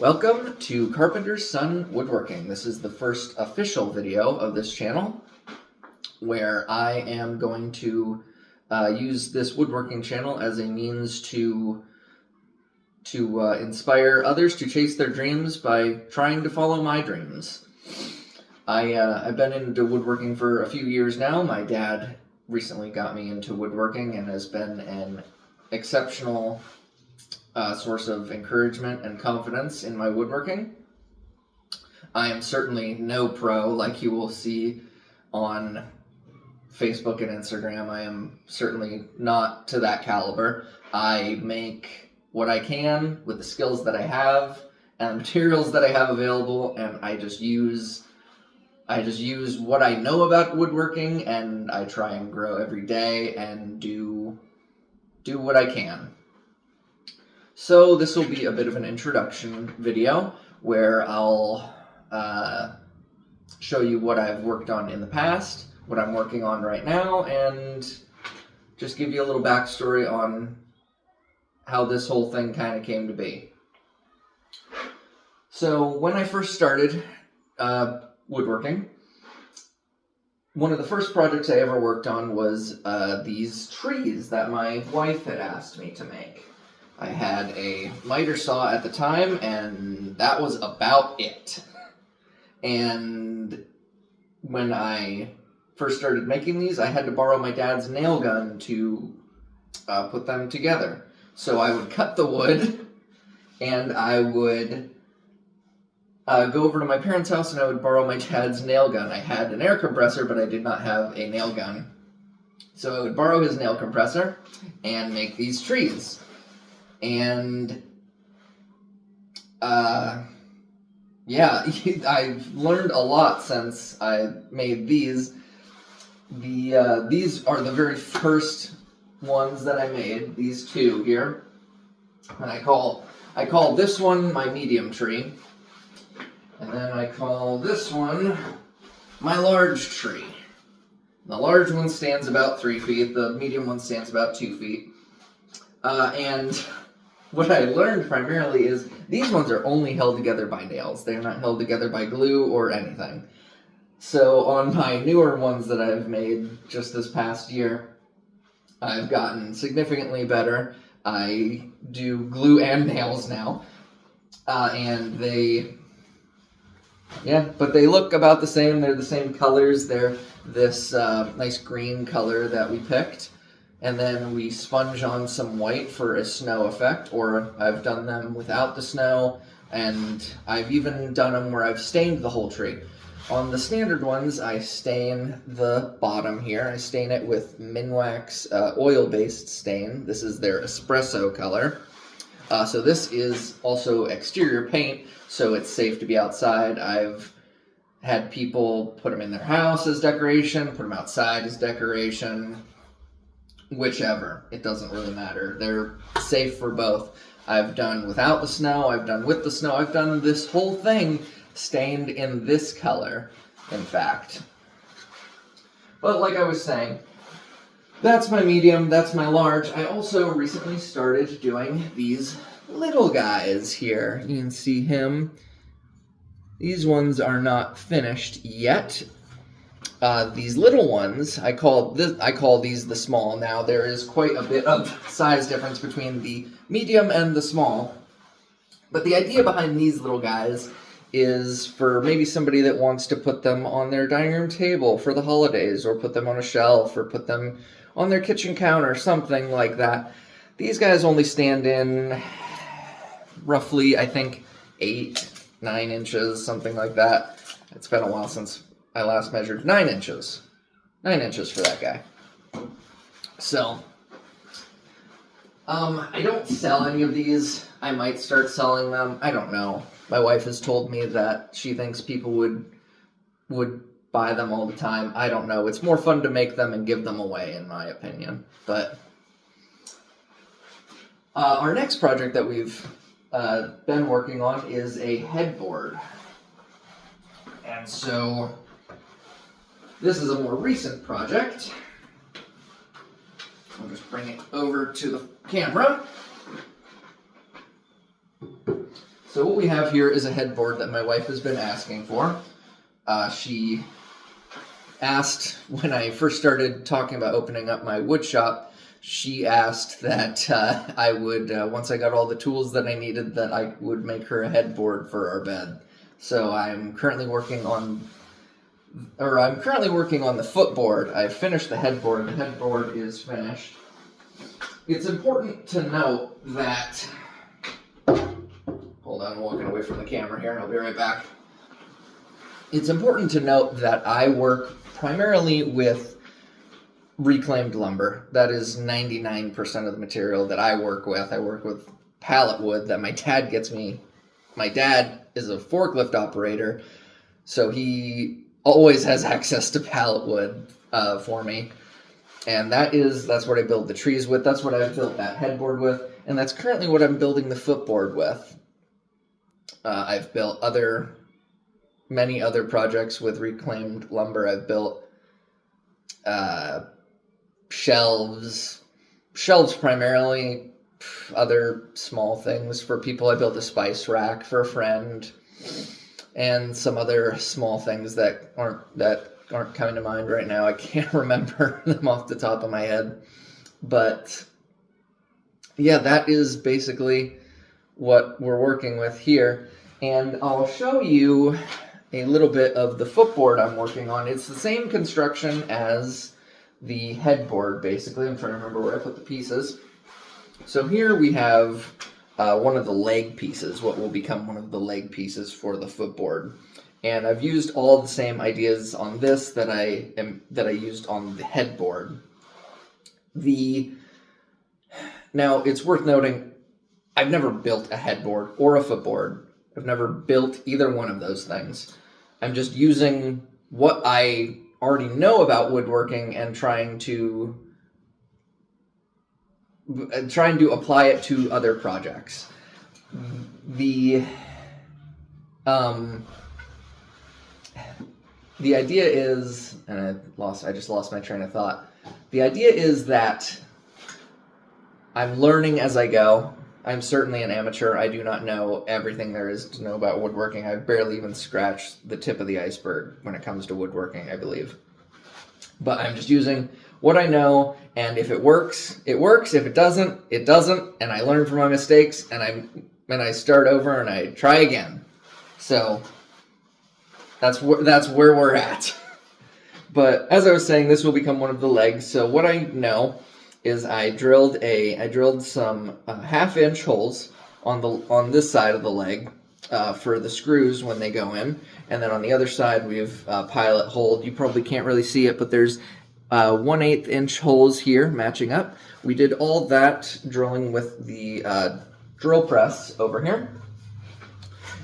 Welcome to Carpenter's Son Woodworking. This is the first official video of this channel where I am going to use this woodworking channel as a means to inspire others to chase their dreams by trying to follow my dreams. I've been into woodworking for a few years now. My dad recently got me into woodworking and has been an exceptional source of encouragement and confidence in my woodworking. I am certainly no pro like you will see on Facebook and Instagram. I am certainly not to that caliber. I make what I can with the skills that I have and the materials that I have available, and I just use what I know about woodworking, and I try and grow every day and do what I can. So this will be a bit of an introduction video where I'll show you what I've worked on in the past, what I'm working on right now, and just give you a little backstory on how this whole thing kind of came to be. So when I first started woodworking, one of the first projects I ever worked on was these trees that my wife had asked me to make. I had a miter saw at the time, and that was about it. And when I first started making these, I had to borrow my dad's nail gun to put them together. So I would cut the wood, and I would go over to my parents' house, and I would borrow my dad's nail gun. I had an air compressor, but I did not have a nail gun. So I would borrow his nail compressor and make these trees. And, yeah, I've learned a lot since I made these. These are the very first ones that I made, these two here. And I call this one my medium tree. And then I call this one my large tree. The large one stands about 3 feet, the medium one stands about 2 feet. And what I learned primarily is these ones are only held together by nails. They're not held together by glue or anything. So on my newer ones that I've made just this past year, I've gotten significantly better. I do glue and nails now. And but they look about the same. They're the same colors. They're this nice green color that we picked. And then we sponge on some white for a snow effect, or I've done them without the snow, and I've even done them where I've stained the whole tree. On the standard ones, I stain the bottom here. I stain it with Minwax oil-based stain. This is their espresso color. So this is also exterior paint, so it's safe to be outside. I've had people put them in their house as decoration, put them outside as decoration. Whichever, it doesn't really matter. They're safe for both. I've done without the snow, I've done with the snow, I've done this whole thing stained in this color, in fact. But like I was saying, that's my medium, that's my large. I also recently started doing these little guys here. You can see him. These ones are not finished yet. These little ones, I call these the small. Now, there is quite a bit of size difference between the medium and the small. But the idea behind these little guys is for maybe somebody that wants to put them on their dining room table for the holidays, or put them on a shelf, or put them on their kitchen counter, something like that. These guys only stand in roughly, I think, 8-9 inches, something like that. It's been a while since I last measured. 9 inches. 9 inches for that guy. So, I don't sell any of these. I might start selling them. I don't know. My wife has told me that she thinks people would buy them all the time. I don't know. It's more fun to make them and give them away, in my opinion. But our next project that we've been working on is a headboard. And so this is a more recent project. I'll just bring it over to the camera. So what we have here is a headboard that my wife has been asking for. She asked when I first started talking about opening up my wood shop, she asked that I would, once I got all the tools that I needed, that I would make her a headboard for our bed. So I'm currently working on the footboard. I finished the headboard. The headboard is finished. It's important to note that, hold on, I'm walking away from the camera here, I'll be right back. It's important to note that I work primarily with reclaimed lumber. That is 99% of the material that I work with. I work with pallet wood that my dad gets me. My dad is a forklift operator, so he always has access to pallet wood for me. And that's what I build the trees with. That's what I've built that headboard with. And that's currently what I'm building the footboard with. I've built many other projects with reclaimed lumber. I've built shelves primarily, other small things for people. I built a spice rack for a friend, and some other small things that aren't coming to mind right now. I can't remember them off the top of my head. But yeah, that is basically what we're working with here. And I'll show you a little bit of the footboard I'm working on. It's the same construction as the headboard, basically. I'm trying to remember where I put the pieces. So here we have one of the leg pieces, what will become one of the leg pieces for the footboard. And I've used all the same ideas on this that I used on the headboard. Now, it's worth noting, I've never built a headboard or a footboard. I've never built either one of those things. I'm just using what I already know about woodworking and trying to apply it to other projects. The idea is, and I just lost my train of thought. The idea is that I'm learning as I go. I'm certainly an amateur. I do not know everything there is to know about woodworking. I've barely even scratched the tip of the iceberg when it comes to woodworking, I believe. But I'm just using what I know, and if it works, it works. If it doesn't, it doesn't. And I learn from my mistakes, and I start over and I try again. So that's where we're at. But as I was saying, this will become one of the legs. So what I know is I drilled some 1/2-inch holes on this side of the leg for the screws when they go in, and then on the other side we've pilot holed. You probably can't really see it, but there's 1/8 inch holes here matching up. We did all that drilling with the drill press over here.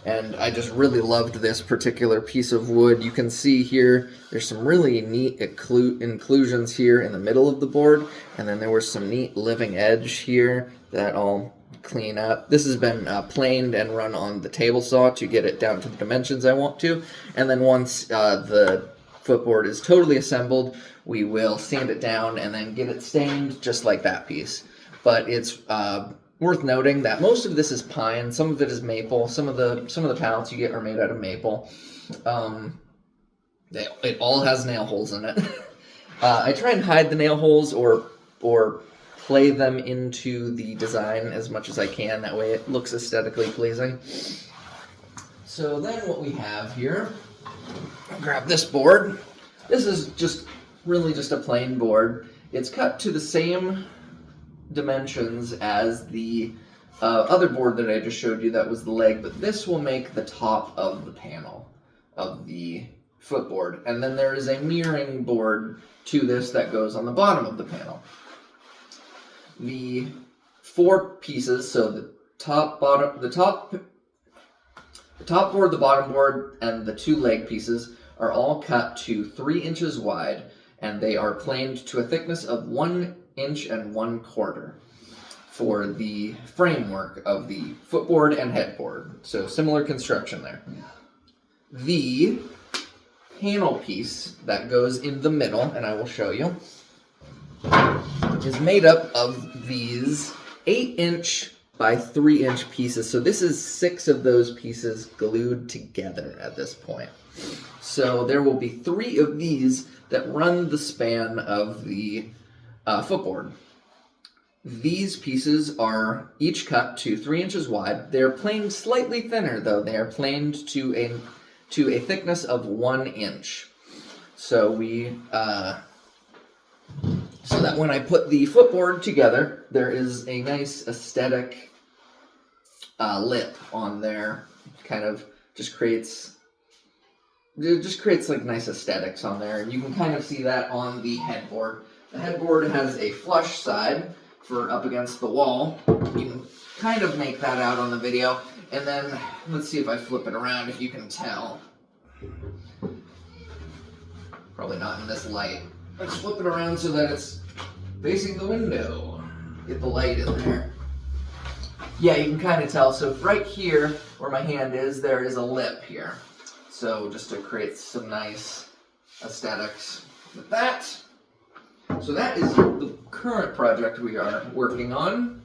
And I just really loved this particular piece of wood. You can see here, there's some really neat inclusions here in the middle of the board. And then there was some neat living edge here that I'll clean up. This has been planed and run on the table saw to get it down to the dimensions I want to. And then once the footboard is totally assembled, we will sand it down and then get it stained just like that piece. But it's worth noting that most of this is pine, some of it is maple, some of the pallets you get are made out of maple. It all has nail holes in it. I try and hide the nail holes or play them into the design as much as I can, that way it looks aesthetically pleasing. So then what we have here, I'll grab this board. This is just a plain board. It's cut to the same dimensions as the other board that I just showed you that was the leg, but this will make the top of the panel of the footboard, and then there is a mirroring board to this that goes on the bottom of the panel. The 4 pieces, so the top board, the bottom board, and the 2 leg pieces are all cut to 3 inches wide, and they are planed to a thickness of 1 inch and 1/4 for the framework of the footboard and headboard. So similar construction there. The panel piece that goes in the middle, and I will show you, is made up of these 8-inch by 3-inch pieces. So this is 6 of those pieces glued together at this point. So there will be 3 of these that run the span of the footboard. These pieces are each cut to 3 inches wide. They're planed slightly thinner, though. They are planed to a thickness of 1 inch. So so that when I put the footboard together, there is a nice aesthetic lip on there. Kind of just creates like nice aesthetics on there. And you can kind of see that on the headboard. The headboard has a flush side for up against the wall. You can kind of make that out on the video. And then, let's see if I flip it around if you can tell. Probably not in this light. Let's flip it around so that it's facing the window. Get the light in there. Yeah, you can kind of tell. So right here, where my hand is, there is a lip here. So just to create some nice aesthetics with that. So that is the current project we are working on.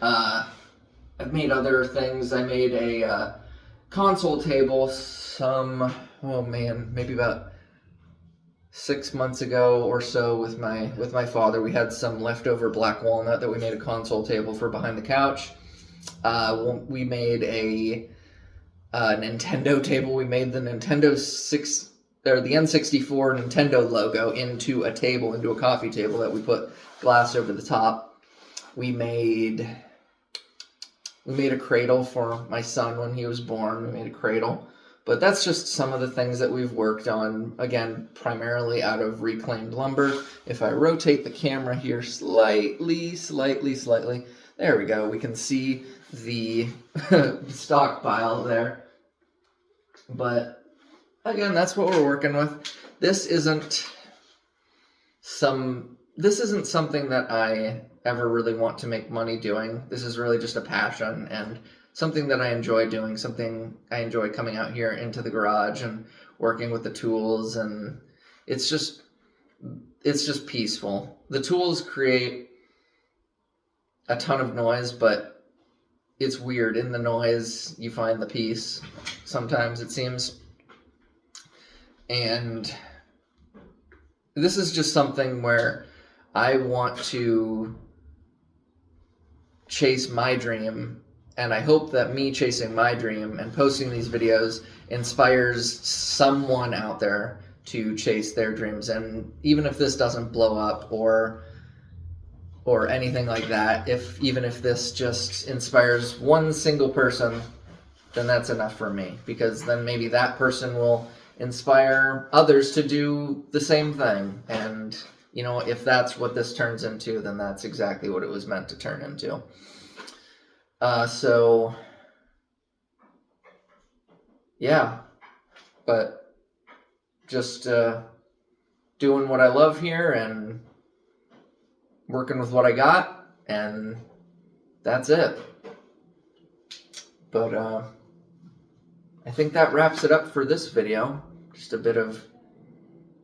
I've made other things. I made a console table maybe about 6 months ago or so with my father. We had some leftover black walnut that we made a console table for behind the couch. We made a Nintendo table. We made the the N64 Nintendo logo into a coffee table that we put glass over the top. We made a cradle for my son when he was born. We made a cradle. But that's just some of the things that we've worked on, again, primarily out of reclaimed lumber. If I rotate the camera here slightly, there we go. We can see the stockpile there. But again, that's what we're working with. This isn't something that I ever really want to make money doing. This is really just a passion and something that I enjoy doing, something I enjoy coming out here into the garage and working with the tools, and it's just peaceful. The tools create a ton of noise, but it's weird. In the noise, you find the peace, sometimes it seems. And this is just something where I want to chase my dream, and I hope that me chasing my dream and posting these videos inspires someone out there to chase their dreams. And even if this doesn't blow up or anything like that, even if this just inspires one single person, then that's enough for me, because then maybe that person will inspire others to do the same thing. And if that's what this turns into, then that's exactly what it was meant to turn into. So yeah, but just doing what I love here and working with what I got, and that's it. But I think that wraps it up for this video. Just a bit of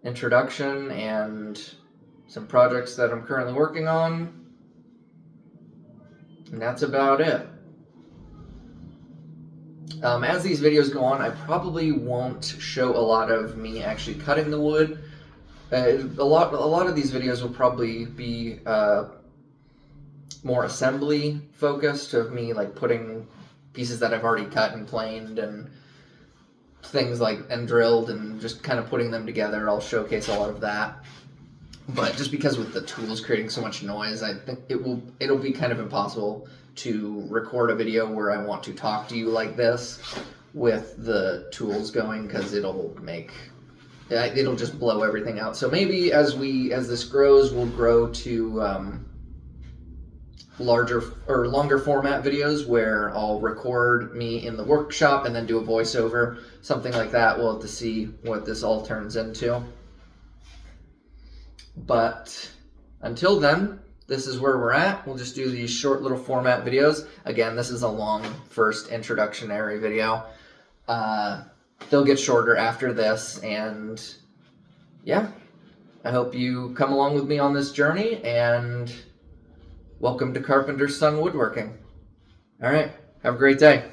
introduction and some projects that I'm currently working on. And that's about it. As these videos go on, I probably won't show a lot of me actually cutting the wood. A lot of these videos will probably be more assembly focused, of me like putting pieces that I've already cut and planed and things and drilled, and just kind of putting them together. I'll showcase a lot of that. But just because with the tools creating so much noise, I think it'll be kind of impossible to record a video where I want to talk to you like this with the tools going, because it'll just blow everything out. So maybe as this grows, we'll grow to larger or longer format videos where I'll record me in the workshop and then do a voiceover, something like that. We'll have to see what this all turns into. But until then, this is where we're at. We'll just do these short little format videos. Again, this is a long first introductionary video. They'll get shorter after this, and yeah, I hope you come along with me on this journey, and welcome to Carpenter's Son Woodworking. All right, have a great day.